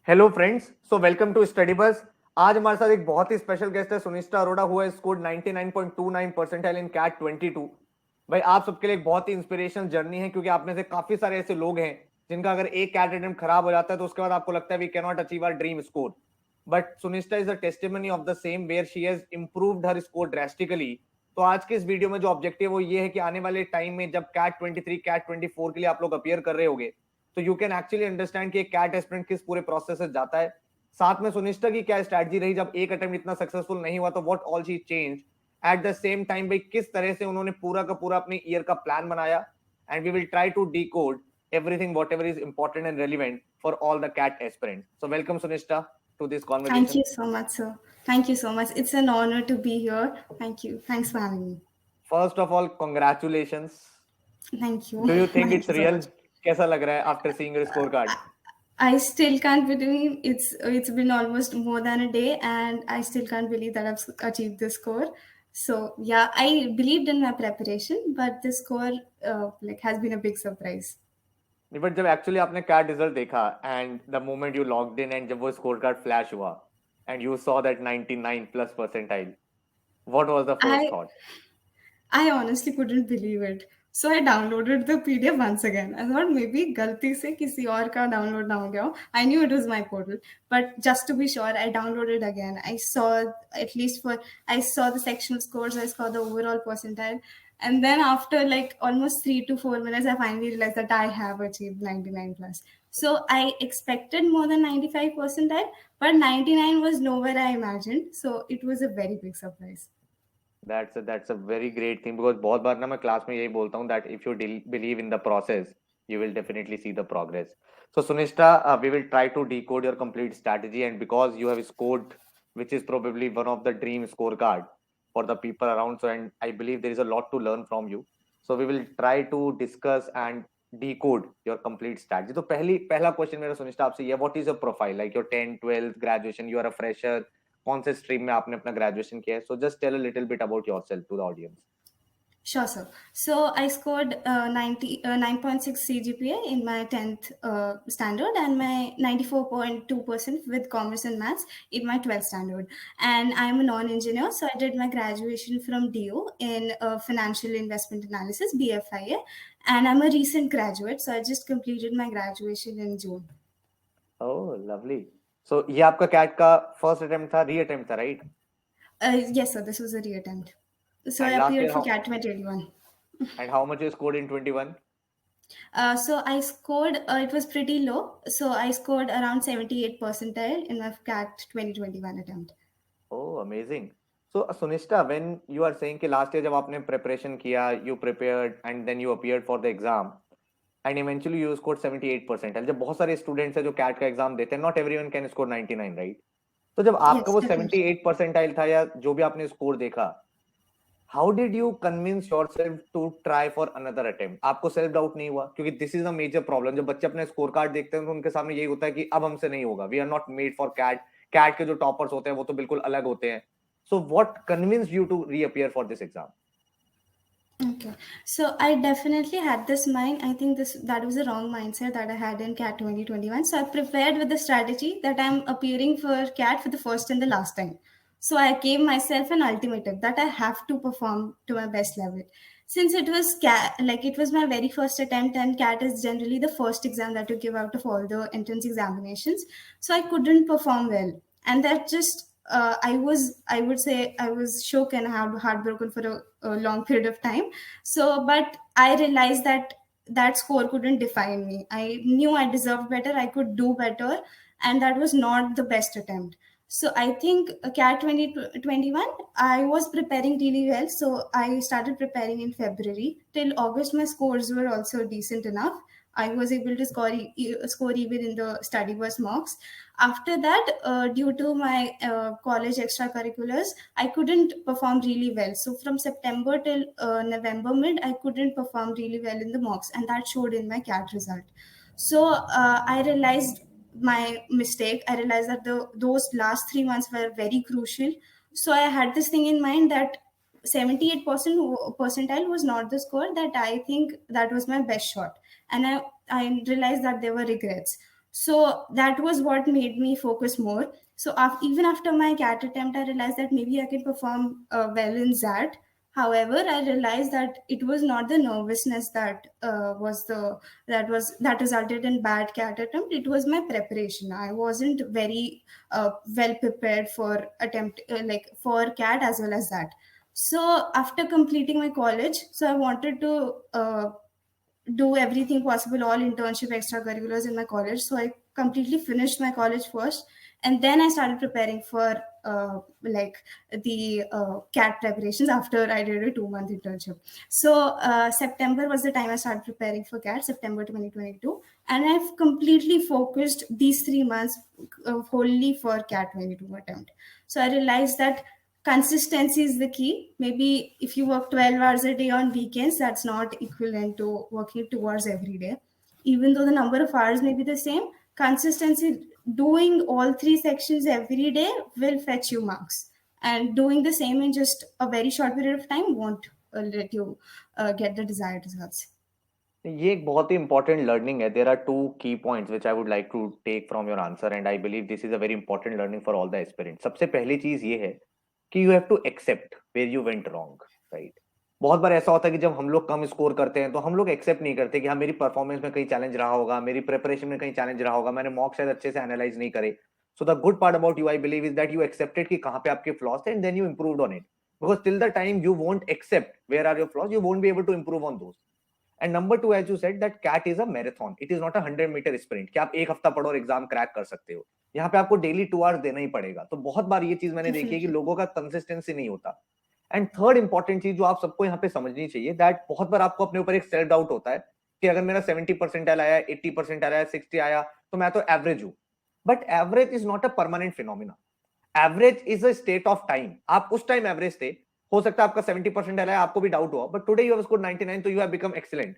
Hello friends, so welcome to study bus. आज हमारे साथ एक बहुत ही स्पेशल गेस्ट है Sunishtha Arora, who has scored 99.29 percentile in CAT 22। भाई आप सबके लिए एक बहुत ही इंस्पिरेशनल जर्नी है, क्योंकि आप में से काफी सारे ऐसे लोग हैं जिनका अगर एक कैट अटेम्प्ट खराब हो जाता है तो उसके बाद आपको लगता है we can not achieve our dream score. But Sunishtha is a testimony of the same, where she has improved her score drastically. तो आज के इस वीडियो में जो ऑब्जेक्टिव वो ये है कि आने वाले टाइम में जब कैट 23 कैट 24 के लिए आप लोग अपीयर कर रहे होगे तो यू कैन एक्चुअली अंडरस्टैंड कि एक कैट एस्पिरेंट किस पूरे प्रोसेस से जाता है। साथ में सुनिष्ठा की क्या स्ट्रैटेजी रही जब एक अटेम्प्ट इतना सक्सेसफुल नहीं हुआ, तो what all she change at the same time, भाई किस तरह से उन्होंने पूरा का पूरा अपने ईयर का प्लान बनाया। And we will try to decode everything whatever is important and relevant for all the cat aspirants. So welcome Sunishta to this Thank conversation. you so much, sir. Thank you so much. It's an honor to be here. Thank you. Thanks for having me. First of all, congratulations. Thank you. Do you think Thank it's you so real? much. कैसा लग रहा है after seeing your scorecard? I still can't believe it's been almost more than a day, and I still can't believe that I've achieved this score. So yeah, I believed in my preparation, but this score has been a big surprise. But जब actually आपने cat result देखा and the moment you logged in and जब वो score card flash हुआ and you saw that 99 plus percentile, what was the first I thought? I honestly couldn't believe it. So I downloaded the PDF once again. I thought maybe गलती से किसी और का download ना हो गया हो. I knew it was my portal, but just to be sure, I downloaded again. I saw I saw the sectional scores, I saw the overall percentile, and then after like almost 3 to 4 minutes, I finally realized that I have achieved 99 plus. So I expected more than 95 percentile, but 99 was nowhere I imagined. So it was a very big surprise. That's a very great thing, because बहुत बार ना मैं class में यही बोलता हूँ that if you believe in the process you will definitely see the progress. So Sunishta, we will try to decode your complete strategy, and because you have scored, which is probably one of the dream scorecard for the people around, so and I believe there is a lot to learn from you. So we will try to discuss and decode your complete strategy. तो पहला question मेरा सुनिष्ठा आपसे ये, what is your profile, like your 10 12 graduation, you are a fresher, कौन से stream में आपने अपना ग्रेजुएशन किया है? So just tell a little bit about yourself to the audience. Sure, sir. So I scored 9.6 CGPA in my 10th standard, and my 94.2% with commerce and maths in my 12th standard. And I'm a non-engineer, so I did my graduation from DO in financial investment analysis, BFIA, and I'm a recent graduate, so I just completed my graduation in June. Oh lovely. So ये आपका cat का first attempt था, री attempt था, right? Yes, sir, this was a reattempt. So I and last appeared year for how, CAT 2021. And how much you scored in 21? So I scored, it was pretty low. So I scored around 78 percentile in my CAT 2021 attempt. Oh amazing. So Sunishtha, when you are saying कि last year जब आपने preparation किया, you prepared and then you appeared for the exam and eventually you scored 78 percentile. जब बहुत सारे students हैं जो cat का एग्जाम देते हैं, not everyone can score 99, right? तो जब आपका Yes, वो definitely. 78 परसेंटाइल था या जो भी आपने स्कोर देखा, how did you convince yourself to try for another attempt? आपको सेल्फ डाउट नहीं हुआ? क्योंकि this is a major problem. जब बच्चे अपने स्कोर कार्ड देखते हैं तो उनके सामने यही होता है कि अब हमसे नहीं होगा, we are not made for CAT. CAT के जो टॉपर्स होते हैं वो तो बिल्कुल अलग होते हैं. So what convince you to reappear for this exam? Okay. So I definitely had this mind. I think that was a wrong mindset that I had in CAT 2021. So I prepared with the strategy that I'm appearing for CAT for the first and the last time. So I gave myself an ultimatum that I have to perform to my best level. Since it was CAT, like it was my very first attempt, and CAT is generally the first exam that you give out of all the entrance examinations. So I couldn't perform well, and that just I would say I was shook and heartbroken for a long period of time. So, but I realized that that score couldn't define me. I knew I deserved better, I could do better, and that was not the best attempt. So I think CAT 2021, I was preparing really well. So I started preparing in February. Till August, my scores were also decent enough. I was able to score even in the StudyBUZZ mocks. After that, due to my college extracurriculars, I couldn't perform really well. So from September till November mid, I couldn't perform really well in the mocks, and that showed in my CAT result. So I realized my mistake. I realized that those last 3 months were very crucial. So I had this thing in mind that 78% percentile was not the score that I think that was my best shot, and I realized that there were regrets. So that was what made me focus more. So even after my CAT attempt, I realized that maybe I can perform well in ZAT. However, I realized that it was not the nervousness that that resulted in bad CAT attempt. It was my preparation. I wasn't very well prepared for attempt like for CAT as well as that. So after completing my college, so I wanted to do everything possible, all internship extracurriculars in my college. So I completely finished my college first, and then I started preparing for like the CAT preparations after I did a 2 month internship. So September was the time I started preparing for CAT, September 2022, and I've completely focused these 3 months wholly for CAT 22 attempt. So I realized that consistency is the key. Maybe if you work 12 hours a day on weekends, that's not equivalent to working 2 hours every day. Even though the number of hours may be the same, consistency, doing all three sections every day will fetch you marks. And doing the same in just a very short period of time won't let you get the desired results. ये एक बहुत ही important learning है. There are two key points which I would like to take from your answer and I believe this is a very important learning for all the aspirants. सबसे पहली चीज ये है कि you have to accept where you went wrong, right. बहुत बार ऐसा होता है कि जब हम लोग कम स्कोर करते हैं तो हम लोग एक्सेप्ट नहीं करते कि हाँ मेरी परफॉर्मेंस में कहीं चैलेंज रहा होगा, मेरी प्रिपरेशन में कहीं चैलेंज रहा होगा, मैंने मॉक शायद अच्छे से एनालाइज नहीं करे. So the good part about you I believe is that you accepted कि कहाँ पे आपके फ्लॉज थे and then you improved on it. Because till the time you won't accept where are your flaws, you won't be able to improve on those. And number two, as you said, that CAT is a marathon. It is not a 100-meter sprint कि आप एक हफ्ता पढ़ो और exam crack कर सकते हो. यहाँ पे आपको डेली 2 आवर्स देना ही पड़ेगा. तो बहुत बार ये चीज मैंने देखी है कि लोगों का कंसिस्टेंसी नहीं होता. एंड थर्ड इंपॉर्टेंट चीज जो आप सबको यहाँ पे समझनी चाहिए, दैट बहुत बार आपको अपने ऊपर एक सेल्फ डाउट होता है कि अगर मेरा 70% आया, 80% आया, 60 आया तो मैं तो एवरेज हूं. But average is not a permanent phenomena. Average is a state of time. आप उस टाइम एवरेज थे, हो सकता है आपका 70% आया, आपको भी डाउट हुआ, but today you have scored 99, तो you have become excellent.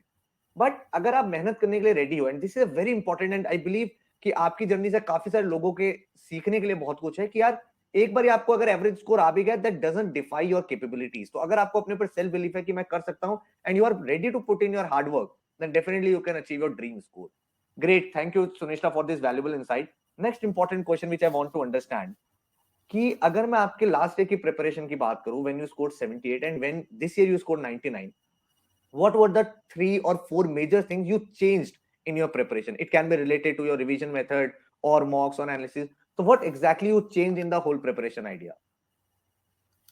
But अगर आप मेहनत करने के लिए रेडी हो, and this is a very important, and I believe कि आपकी जर्नी से काफी सारे लोगों के सीखने के लिए बहुत कुछ है कि यार एक बार आपको अगर एवरेज स्कोर आ भी गया, that doesn't defy your capabilities. तो अगर आपको अपने ऊपर सेल्फ बिलीफ है कि मैं कर सकता हूं and you are ready to put in your hard work, then definitely you can achieve your dream score. Great, thank you Sunishtha for this valuable insight. Next important question which I want to understand कि अगर मैं आपके last year की preparation की बात करूं, when you scored 78 and when this year you scored 99, what were the 3 or 4 major things you changed in your preparation? It can be related to your revision method or mocks or analysis. So what exactly you changed in the whole preparation idea?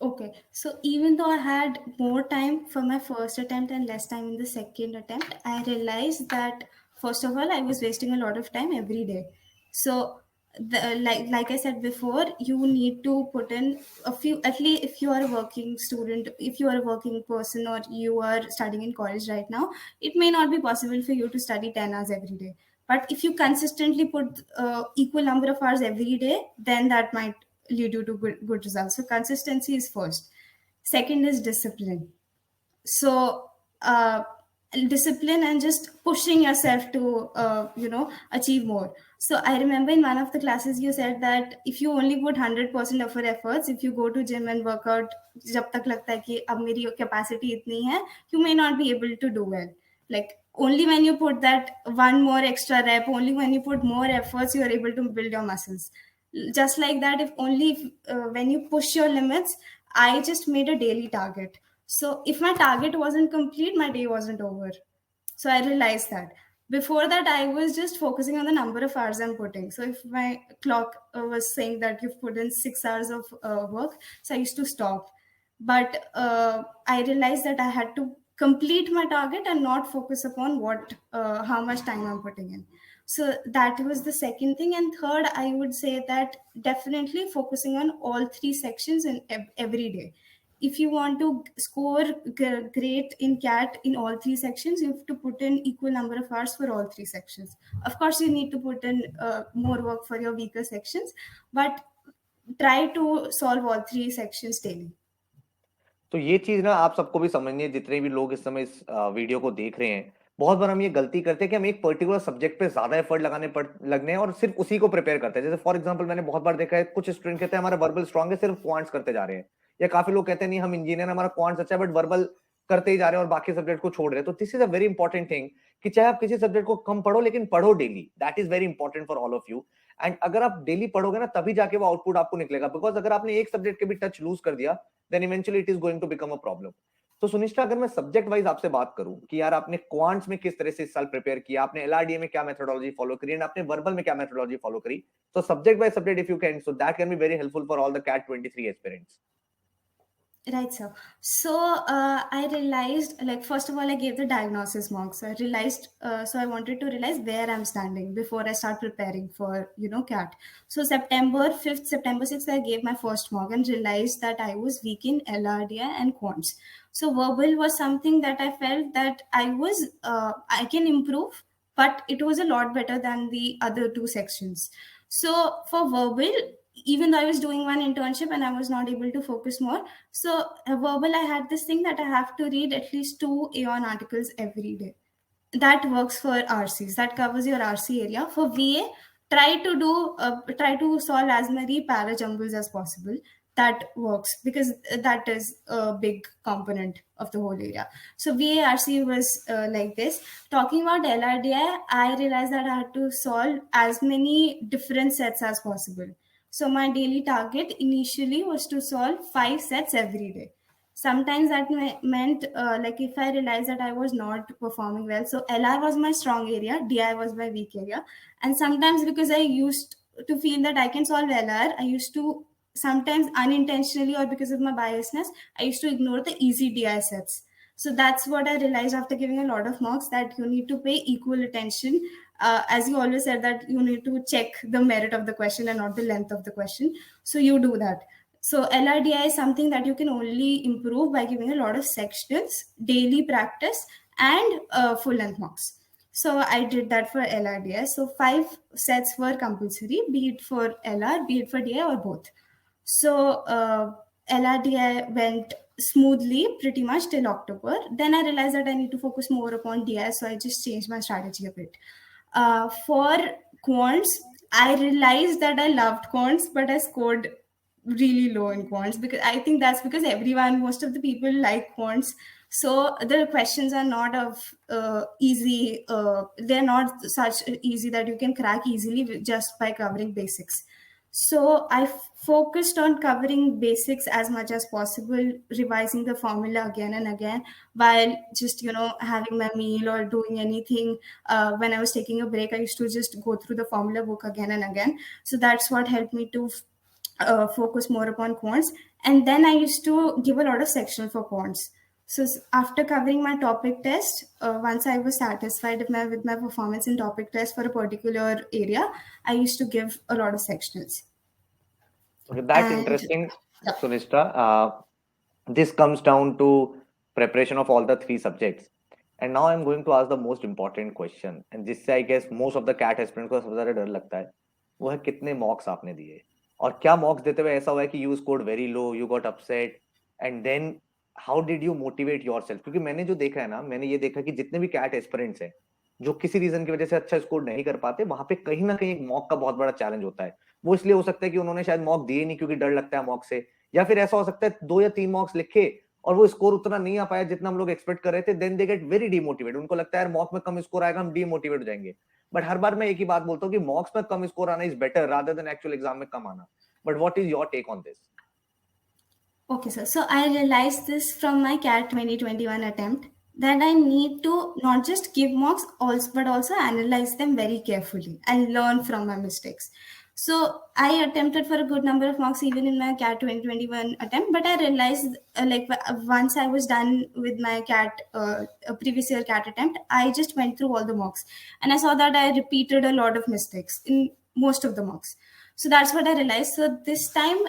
Okay, so even though I had more time for my first attempt and less time in the second attempt, I realized that first of all, I was wasting a lot of time every day. So, like I said before, you need to put in a few, at least if you are a working student, if you are a working person, or you are studying in college right now, it may not be possible for you to study 10 hours every day. But if you consistently put equal number of hours every day, then that might lead you to good results. So consistency is first. Second is discipline. So discipline and just pushing yourself to achieve more. So I remember in one of the classes you said that if you only put 100% of your efforts, if you go to gym and work out जब तक लगता है कि अब मेरी capacity इतनी है, you may not be able to do well. Like only when you put that one more extra rep, only when you put more efforts, you are able to build your muscles. Just like that, when you push your limits, I just made a daily target. So if my target wasn't complete, my day wasn't over. So I realized that. Before that, I was just focusing on the number of hours I'm putting. So if my clock was saying that you've put in 6 hours of work, so I used to stop. But I realized that I had to complete my target and not focus upon how much time I'm putting in. So that was the second thing. And third, I would say that definitely focusing on all three sections in every day. If you want to score great in CAT in all three sections, you have to put in equal number of hours for all three sections. Of course, you need to put in more work for your weaker sections, but try to solve all three sections daily. तो ये चीज ना आप सबको भी समझनी है, जितने भी लोग इस समय इस वीडियो को देख रहे हैं. बहुत बार हम ये गलती करते हैं कि हम एक पर्टिकुलर सब्जेक्ट पे ज्यादा एफर्ट लगने हैं और सिर्फ उसी को प्रिपेयर करते हैं. जैसे फॉर एग्जांपल मैंने बहुत बार देखा है, कुछ स्टूडेंट कहते हैं हमारा वर्बल स्ट्रांग है, सिर्फ क्वांट्स करते जा रहे हैं. या काफी लोग कहते हैं नहीं हम इंजीनियर, हमारा क्वांट्स अच्छा है बट वर्बल करते ही जा रहे हैं और बाकी सब्जेक्ट को छोड़ रहे हैं. तो this is a very important thing कि चाहे आप किसी सब्जेक्ट को कम पढ़ो लेकिन पढ़ो daily, that is very important for all of you. And अगर आप डेली पढ़ोगे ना तभी जाके वो आउटपुट आपको निकलेगा, बिकॉज अगर आपने एक सब्जेक्ट के भी टच लूज कर दिया then eventually it is going to become a problem. तो सुनिष्ठा, अगर मैं सब्जेक्ट वाइज आपसे बात करूं कि यार आपने क्वांट्स में किस तरह से इस साल प्रिपेयर किया, आपने एलआरडीए में क्या मेथोडोलॉजी फॉलो करी, एंड आपने वर्बल में क्या मेथोडोलॉजी फॉलो करी, so subject by subject if you can, so that can be very helpful for all the cat 23 aspirants. Right, sir. So I realized, like, first of all, I gave the diagnosis marks. I realized, so I wanted to realize where I'm standing before I start preparing for, CAT. So September 5th, September 6th, I gave my first mock and realized that I was weak in LRDI and quants. So verbal was something that I felt that I can improve, but it was a lot better than the other two sections. So for verbal, even though I was doing one internship and I was not able to focus more, so verbal, I had this thing that I have to read at least 2 Aeon articles every day. That works for RCs. That covers your RC area. For VA, try to solve as many para jumbles as possible. That works because that is a big component of the whole area. So VA RC was like this. Talking about LRDI, I realized that I had to solve as many different sets as possible. So my daily target initially was to solve 5 sets every day. Sometimes that meant like if I realized that I was not performing well, so LR was my strong area, DI was my weak area. And sometimes because I used to feel that I can solve LR, I used to sometimes unintentionally or because of my biasness, I used to ignore the easy DI sets. So that's what I realized after giving a lot of mocks, that you need to pay equal attention. As you always said, that you need to check the merit of the question and not the length of the question. So you do that. So LRDI is something that you can only improve by giving a lot of sectionals, daily practice, and full length mocks. So I did that for LRDI. So 5 sets were compulsory, be it for LR, be it for DI, or both. So LRDI went smoothly pretty much till October. Then I realized that I need to focus more upon DI, so I just changed my strategy a bit. For quants, I realized that I loved quants, but I scored really low in quants, because I think that's because most of the people like quants. So the questions are not of easy, they're not such easy that you can crack easily just by covering basics. So I focused on covering basics as much as possible, revising the formula again and again, while just, having my meal or doing anything. When I was taking a break, I used to just go through the formula book again and again. So that's what helped me to focus more upon quants. And then I used to give a lot of sectional for quants. So after covering my topic test, once I was satisfied with my performance in topic test for a particular area, I used to give a lot of sectionals. Okay, that's interesting, Sunishtha. This comes down to preparation of all the 3 subjects. And now I'm going to ask the most important question, and जिससे I guess most of the cat aspirants को सबसे ज़्यादा डर लगता है, वो है कितने मॉक्स आपने दिए और क्या मॉक्स देते हुए ऐसा हुआ है कि you scored very low, you got upset, and then how did you motivate yourself? क्योंकि मैंने जो देखा है ना, मैंने ये देखा कि जितने भी कैट एस्पिरेंट्स हैं जो किसी रीजन की वजह से अच्छा स्कोर नहीं कर पाते, वहां पे कहीं ना कहीं एक मॉक का बहुत बड़ा चैलेंज होता है। वो इसलिए हो सकता है कि उन्होंने शायद मॉक दिए नहीं क्योंकि डर लगता है मॉक से, या फिर ऐसा हो सकता है 2 या 3 मॉक्स लिखे और वो स्कोर उतना नहीं आ पाया जितना हम लोग एक्सपेक्ट कर रहे थे, then they get very demotivated. उनको लगता है यार मॉक में कम स्कोर आएगा, हम डिमोटिवेट हो जाएंगे। बट हर बार मैं एक ही बात बोलता हूँ कि मॉक्स में कम स्कोर आना is better rather than actual exam में कम आना। But what is your take on this? Okay, sir. So I realized this from my CAT 2021 attempt, that I need to not just give mocks, but also analyze them very carefully and learn from my mistakes. So I attempted for a good number of mocks even in my CAT 2021 attempt, but I realized once I was done with my CAT, previous year CAT attempt, I just went through all the mocks and I saw that I repeated a lot of mistakes in most of the mocks. So that's what I realized. So this time,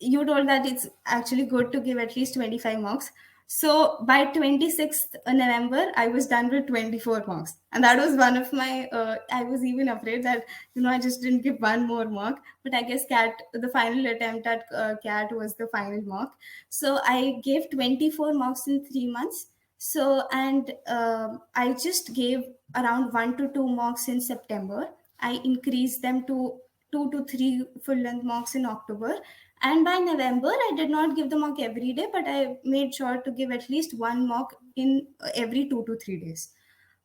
you told that it's actually good to give at least 25 marks. So by 26th November, I was done with 24 marks. And that was one of my, I was even afraid that, I just didn't give one more mark. But I guess the final attempt at CAT was the final mark. So I gave 24 marks in 3 months. So, and I just gave around 1 to 2 marks in September. I increased them to 2 to 3 full length marks in October. And by November, I did not give the mock every day, but I made sure to give at least one mock in every 2 to 3 days.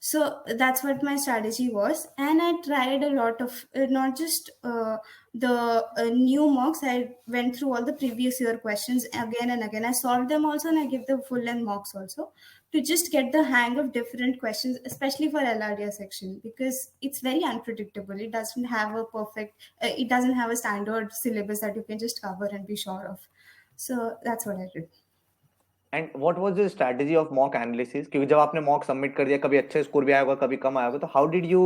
So that's what my strategy was, and I tried a lot of not just the new mocks. I went through all the previous year questions again and again. I solved them also, and I give the full length mocks also, to just get the hang of different questions, especially for LRDR section, because it's very unpredictable. It doesn't have a perfect, it doesn't have a standard syllabus that you can just cover and be sure of. So that's what I did. And what was the strategy of mock analysis, क्योंकि जब आपने mock submit कर दिया, कभी अच्छे score भी आया होगा, कभी कम आया होगा, तो how did you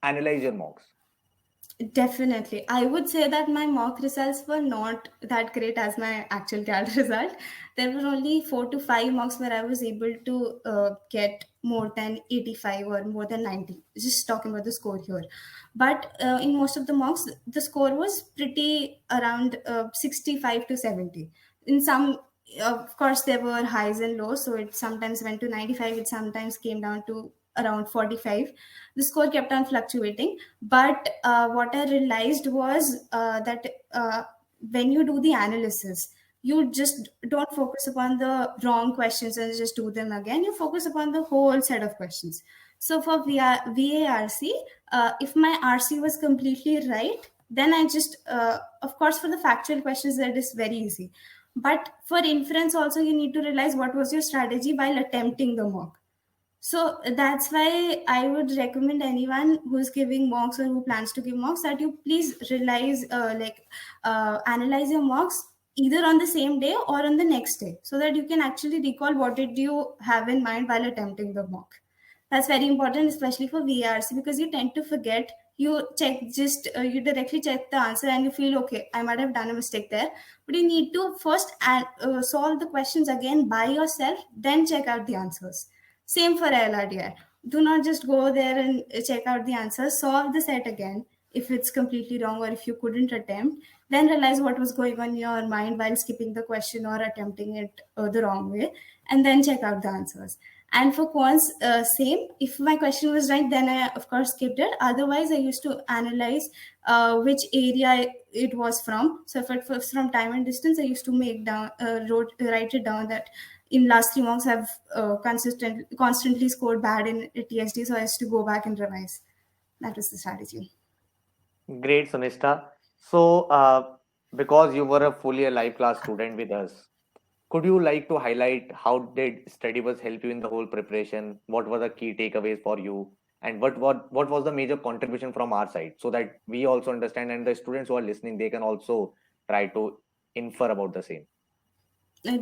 analyse your मॉक्स? Definitely. I would say that my mock results were not that great as my actual CAT result. There were only 4 to 5 mocks where I was able to get more than 85 or more than 90. Just talking about the score here. But in most of the mocks, the score was pretty around 65 to 70. In some, of course, there were highs and lows. So it sometimes went to 95, it sometimes came down to around 45. The score kept on fluctuating, but what I realized was that when you do the analysis, you just don't focus upon the wrong questions and just do them again. You focus upon the whole set of questions. So for VARC, if my RC was completely right, then I just of course for the factual questions that is very easy, but for inference also you need to realize what was your strategy while attempting the mock. So that's why I would recommend anyone who's giving mocks or who plans to give mocks that you please realize, analyze your mocks either on the same day or on the next day, so that you can actually recall what did you have in mind while attempting the mock. That's very important, especially for VRC, because you tend to forget. You check just you directly check the answer and you feel okay, I might have done a mistake there, but you need to first solve the questions again by yourself, then check out the answers. Same for LRDR. Do not just go there and check out the answers. Solve the set again. If it's completely wrong or if you couldn't attempt, then realize what was going on in your mind while skipping the question or attempting it the wrong way, and then check out the answers. And for quants, same. If my question was right, then I of course skipped it. Otherwise, I used to analyze which area it was from. So if it was from time and distance, I used to write it down that in last 3 months I've constantly scored bad in TSD, so I used to go back and revise. That was the strategy. Great, Sunishta. So, because you were a fully a live class student with us, could you like to highlight how did StudyBuzz help you in the whole preparation? What were the key takeaways for you? And what was the major contribution from our side, so that we also understand and the students who are listening, they can also try to infer about the same?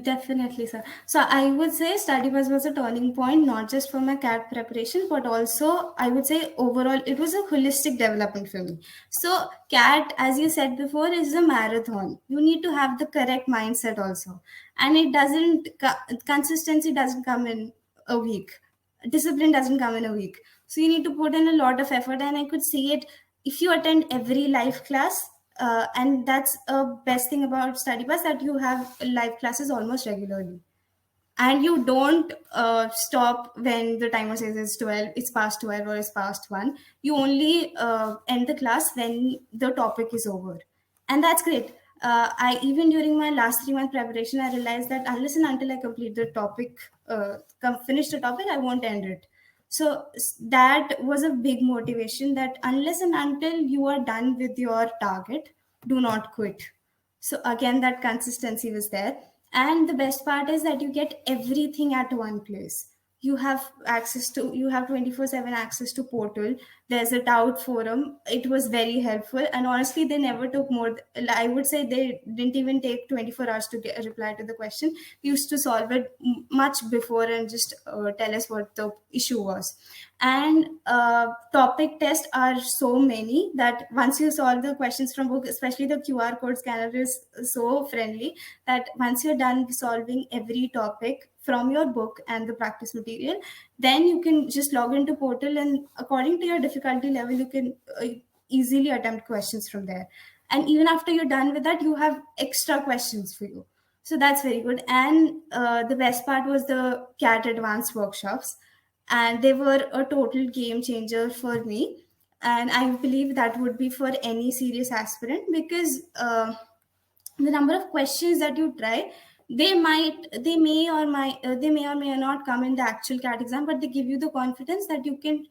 Definitely, sir. So I would say StudyBuzz was a turning point, not just for my CAT preparation, but also I would say overall it was a holistic development for me. So CAT, as you said before, is a marathon. You need to have the correct mindset also, and it doesn't consistency doesn't come in a week. Discipline doesn't come in a week. So you need to put in a lot of effort, and I could see it if you attend every live class, and that's a best thing about StudyBus, that you have live classes almost regularly, and you don't stop when the timer says it's past 12 or it's past 1. You only end the class when the topic is over, and that's great. I even during my last 3 month preparation, I realized that unless and until I complete the topic, finish the topic, I won't end it. So that was a big motivation, that unless and until you are done with your target, do not quit. So again, that consistency was there. And the best part is that you get everything at one place. You have 24/7 access to portal. There's a doubt forum. It was very helpful, and honestly they never took more, I would say they didn't even take 24 hours to get a reply to the question. We used to solve it much before and just tell us what the issue was. And topic tests are so many that once you solve the questions from book, especially the QR code scanner is so friendly, that once you're done solving every topic from your book and the practice material, then you can just log into portal, and according to your difficulty level, you can easily attempt questions from there. And even after you're done with that, you have extra questions for you. So that's very good. And the best part was the CAT advanced workshops, and they were a total game changer for me. And I believe that would be for any serious aspirant, because the number of questions that you try, they may or may not come in the actual CAT exam, but they give you the confidence that you can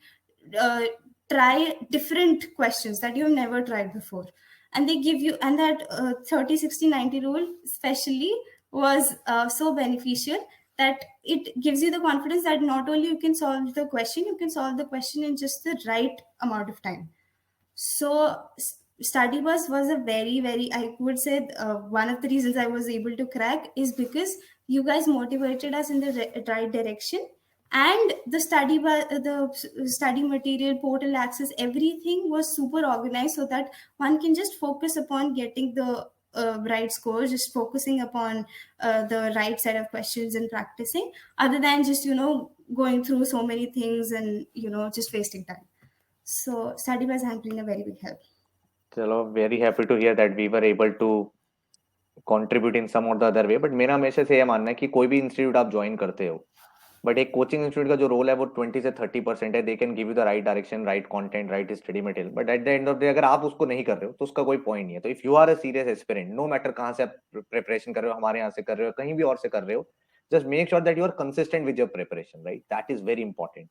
uh, try different questions that you've never tried before. And they give you, and that 30 60 90 rule especially was so beneficial, that it gives you the confidence that not only you can solve the question, you can solve the question in just the right amount of time. So StudyBUZZ was a very, very, I would say, one of the reasons I was able to crack is because you guys motivated us in the right direction, and the study material, portal access, everything was super organized so that one can just focus upon getting the right score, just focusing upon the right set of questions and practicing, other than just going through so many things and just wasting time. So StudyBUZZ has been a very big help. चलो, very happy to hear that we were able to contribute in some or the other way. But मेरा हमेशा से ये मानना है कि कोई भी इंस्टीट्यूट आप ज्वाइन करते हो, बट एक कोचिंग इंस्टीट्यूट का जो रोल है वो 20 से 30% है. They can give you the right direction, right content, right study material, but at the end of the day अगर आप उसको नहीं कर रहे हो तो उसका कोई पॉइंट नहीं है. तो if you are a serious aspirant, no matter कहाँ से आप प्रिपरेशन कर रहे हो, हमारे यहाँ से कर रहे हो, कहीं भी और से कर रहे हो, just make sure that you are consistent with your preparation, right? That is very important.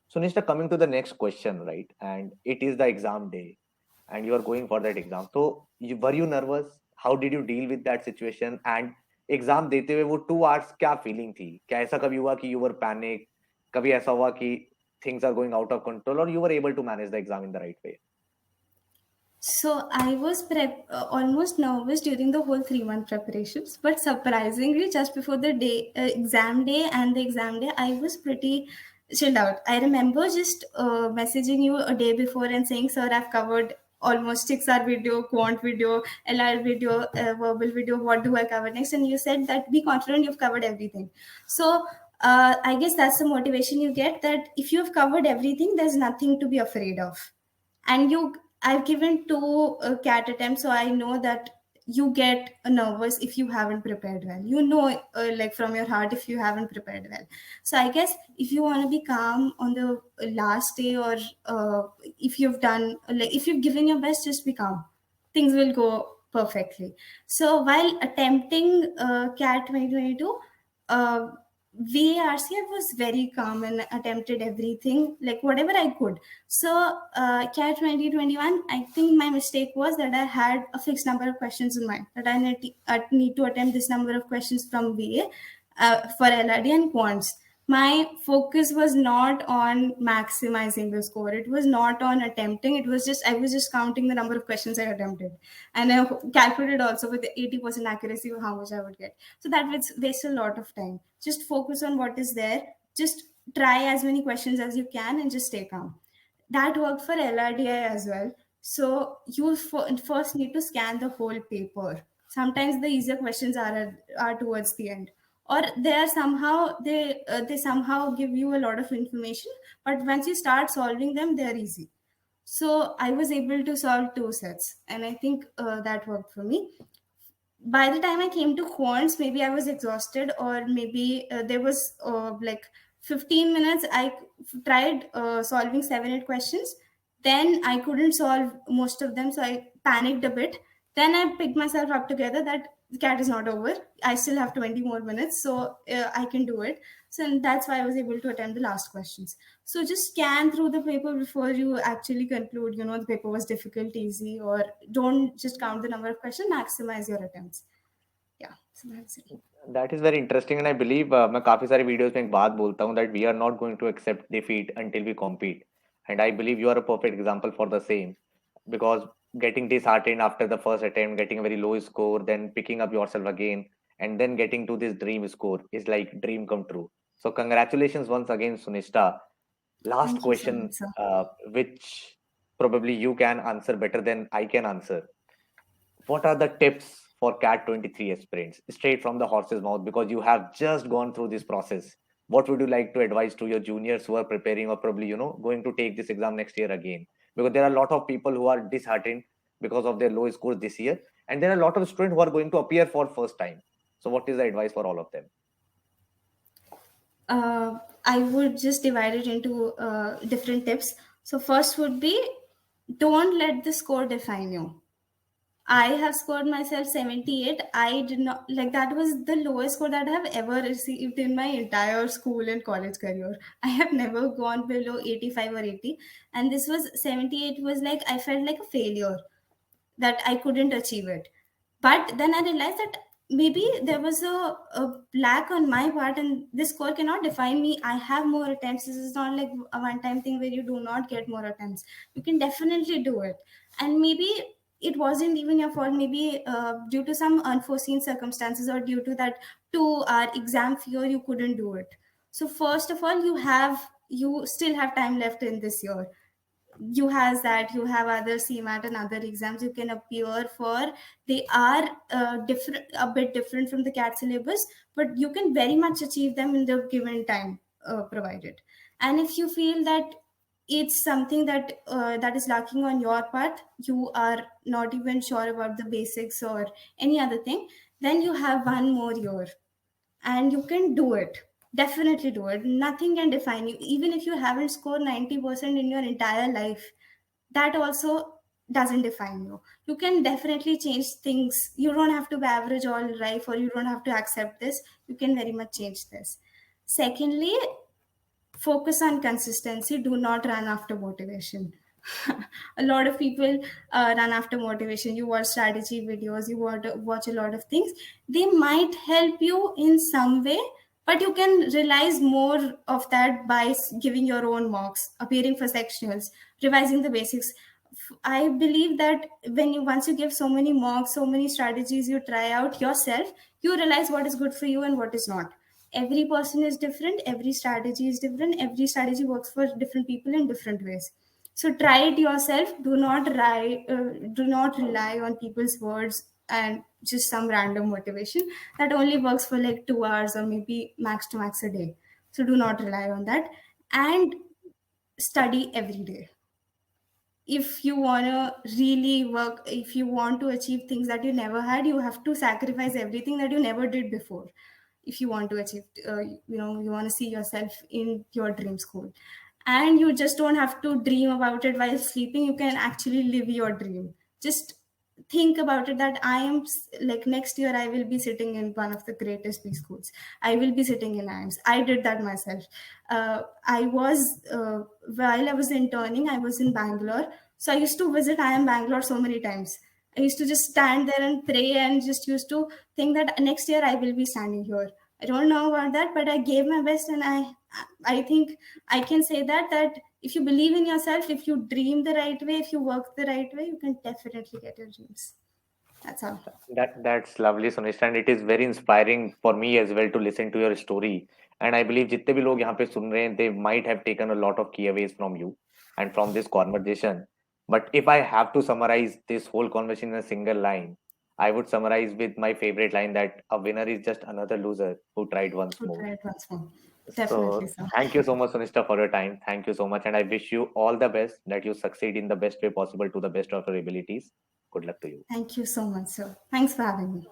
So Nishta, coming to the next question, right? And it is the exam day and you are going for that exam. So were you nervous? How did you deal with that situation? And exam देते हुए वो 2 hours क्या feeling थी? क्या ऐसा कभी हुआ कि यू वर पैनिक? कभी ऐसा हुआ कि things are going out of control, or you were able to manage the exam in the right way? So I was almost nervous during the whole 3 month preparations, but surprisingly, just before the exam day and the exam day, I was pretty chilled out. I remember just messaging you a day before and saying, "Sir, I've covered almost 6 hour video, quant video, LR video, verbal video. What do I cover next?" And you said that be confident, you've covered everything. So I guess that's the motivation you get, that if you've covered everything, there's nothing to be afraid of. And I've given 2 CAT attempts, so I know that you get nervous if you haven't prepared well, like from your heart, if you haven't prepared well. So I guess if you want to be calm on the last day, or if you've done, like, if you've given your best, just be calm, things will go perfectly. So while attempting CAT 2022, VARC, I was very calm and attempted everything, like whatever I could. So CAT 2021, I think my mistake was that I had a fixed number of questions in mind, that I need to attempt this number of questions from VA for LRD and quants. My focus was not on maximizing the score. It was not on attempting. I was just counting the number of questions I attempted. And I calculated also with 80% accuracy of how much I would get. So that would waste a lot of time. Just focus on what is there. Just try as many questions as you can and just stay calm. That worked for LRDI as well. So you first need to scan the whole paper. Sometimes the easier questions are towards the end, or they somehow give you a lot of information, but once you start solving them, they're easy. So I was able to solve 2 sets, and I think that worked for me. By the time I came to quants, maybe I was exhausted, or maybe there was like 15 minutes. I tried solving 7 8 questions. Then I couldn't solve most of them, so I panicked a bit. Then I picked myself up together that the CAT is not over. I still have 20 more minutes, so I can do it. So that's why I was able to attempt the last questions. So just scan through the paper before you actually conclude, the paper was difficult, easy, or don't just count the number of questions, maximize your attempts. Yeah, so that's it. That is very interesting, and I believe मैं काफी सारे videos में एक बात बोलता हूँ that we are not going to accept defeat until we compete, and I believe you are a perfect example for the same, because getting disheartened after the first attempt, getting a very low score, then picking up yourself again, and then getting to this dream score is like dream come true. So congratulations once again, Sunishta. Last Thank you so question, much, sir. which probably you can answer better than I can answer. What are the tips for CAT 23 aspirants, straight from the horse's mouth, because you have just gone through this process? What would you like to advise to your juniors who are preparing, or probably going to take this exam next year again? Because there are a lot of people who are disheartened because of their low scores this year, and there are a lot of students who are going to appear for first time. So what is the advice for all of them? I would just divide it into different tips. So first would be, don't let the score define you. I have scored myself 78. I did not like that was the lowest score that I have ever received in my entire school and college career. I have never gone below 85 or 80. And this was 78 was like I felt like a failure that I couldn't achieve it. But then I realized that maybe there was a lack on my part, and this score cannot define me. I have more attempts. This is not like a one time thing where you do not get more attempts. You can definitely do it. And maybe it wasn't even your fault, maybe due to some unforeseen circumstances or due to that 2 hour exam fear, you couldn't do it. So first of all, you still have time left in this year. You has that, you have other CMAT and other exams you can appear for. They are different, a bit different from the CAT syllabus, but you can very much achieve them in the given time provided. And if you feel that it's something that is lacking on your part, you are not even sure about the basics or any other thing, then you have 1 more year and you can do it. Definitely do it. Nothing can define you. Even if you haven't scored 90% in your entire life, that also doesn't define you. You can definitely change things. You don't have to be average all life, or you don't have to accept this. You can very much change this. Secondly, focus on consistency. Do not run after motivation. A lot of people run after motivation. You watch strategy videos, you watch a lot of things. They might help you in some way, but you can realize more of that by giving your own mocks, appearing for sectionals, revising the basics. I believe that when you once you give so many mocks, so many strategies, you try out yourself, you realize what is good for you and what is not. Every person is different, every strategy is different, every strategy works for different people in different ways. So try it yourself. Do not rely on people's words and just some random motivation that only works for like 2 hours or maybe max to max a day. So do not rely on that, and study every day. If you want to really work, if you want to achieve things that you never had, you have to sacrifice everything that you never did before. If you want to achieve, you want to see yourself in your dream school. And you just don't have to dream about it while sleeping. You can actually live your dream. Just think about it that like next year I will be sitting in one of the greatest B schools. I will be sitting in IIMS. I did that myself. I was While I was interning, I was in Bangalore. So I used to visit IIM Bangalore so many times. I used to just stand there and pray and just used to think that next year I will be standing here. I don't know about that, but I gave my best, and I think I can say that if you believe in yourself, if you dream the right way, if you work the right way, you can definitely get your dreams. That's all. That's lovely, Sunishta, and it is very inspiring for me as well to listen to your story. And I believe जितने भी लोग यहाँ पे सुन रहे हैं, they might have taken a lot of key aways from you and from this conversation. But if I have to summarize this whole conversation in a single line, I would summarize with my favorite line that a winner is just another loser who tried once We'll more. try it once more. So Definitely so. thank you so much, Sunishta, for your time. Thank you so much, and I wish you all the best, that you succeed in the best way possible to the best of your abilities. Good luck to you. Thank you so much, sir. Thanks for having me.